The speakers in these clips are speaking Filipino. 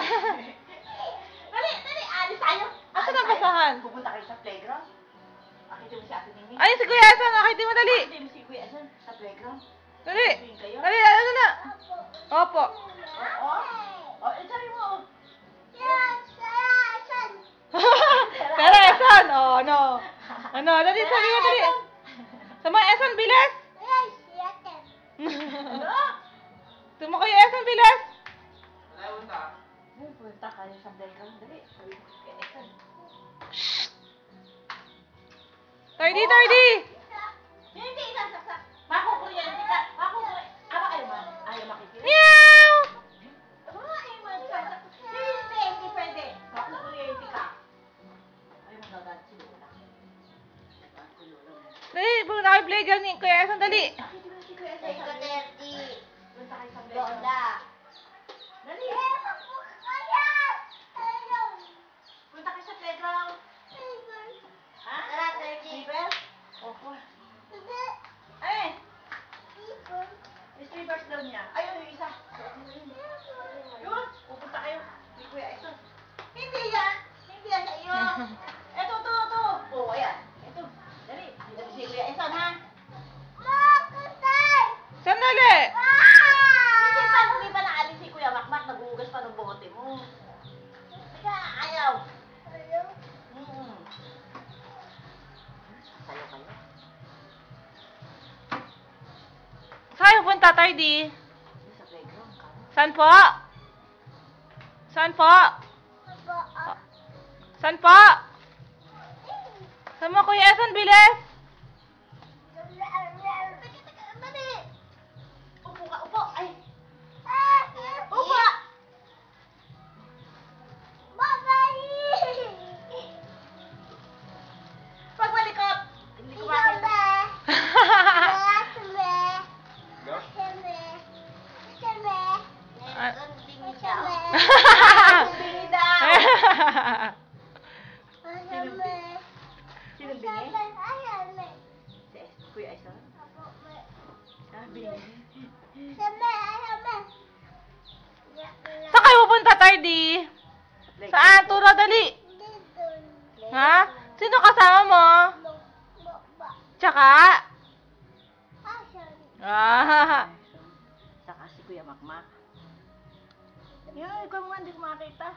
Dali, dali, alis tayo. Asan ang basahan? Pupunta kayo sa playground. Akitin mo si Ate Nini. Ay, si Kuya Esan, nakita mo dali. Akitin mo si Kuya Esan sa playground. Dali. Sabihin kayo. Dali, dali na. Opo. Oo. Oh, sabi mo. Pero Esan, oh, ano? Ano, dali, sabi mo dali. Sama Esan, bilis. Ano? Tuma Kuya Esan, bilis. Punta kayo sa playground. Dali. Sabi mo si Kuya Esan. Tardy, tardy. Hindi, isasaksak. Makukuryente ka. Aba, ayaw makikinig. Meow. Hindi pwede. Makukuryente ka. Ayaw magagat si Lola. Dali, pumunta kayo playground ni Kuya Esan, dali. Akitin mo si Kuya Esan. Punta kayo sa playground. Dali. Punta kayo sa playground. Ha? Sleepers? Opo. Ay! Sleepers daw niya. Ayun, yung isa. Yun, pupunta kayo. Hindi Kuya Esan. Hindi yan. Hindi yan sa iyo. Ito. Oh, ayan. Ito. Dali. Dito si Kuya Esan, ha? Sandali. Kasi paano hindi pa naalis si Kuya Makmak, naghuhugas pa ng bote mo. Teka, ayaw. Sasayaw kayo. Saan punta, Tardy? Sa playground ka. Saan po? Saan po? Saan po? Saan mo, Kuya Esan, bilis? Dali. Upo ka, upo. Ay. Upo. Pagbalikot. Hindi ko makita. Bingi daw. Sino bingi? Si Kuya Esan? Bingi. Saan kayo pupunta, Tardy? Saan? Turo, dali. Ha? Sino kasama mo? Tsaka? Ah. Saka si Kuya Makmak. Yan, ikaw mo hindi ko makita.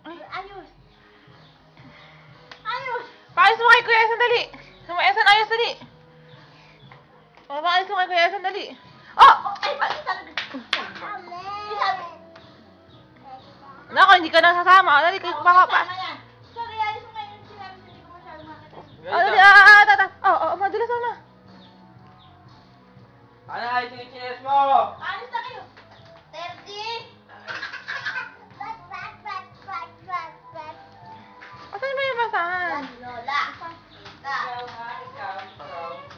Ayos. Ayos. Paalis mo kay Kuya Esan, dali. Sama Esan, ayos, dali. O, paalis mo kay Kuya Esan, dali. Oh! Ay, bakit talaga? Isabi. Nako, hindi ka nasasama. Dali, kay Papa. Tama yan. Sorry, ayos mo ngayon. Sinabi hindi ko masyado makita. Dali, tata. Madulas na. Ano ay sige chines mo? Alis na kayo. 30. Asan ba yung basahan? Lola. Ka. Ikaw.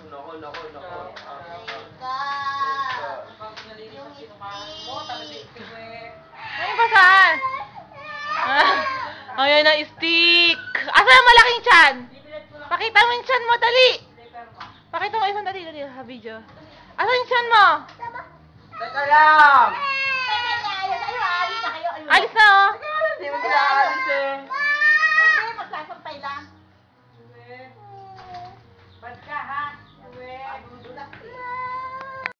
Nako. Yung stick. Ano yung basahan? Ayan na, stick. Asan yung malaking chan? Pakita mo yung chan mo, dali. Pakita mo isang dali, sa video. Asan yung chan mo? Teka lang! Ayos na kayo. Alis na, oh. Hindi mo sila alis eh.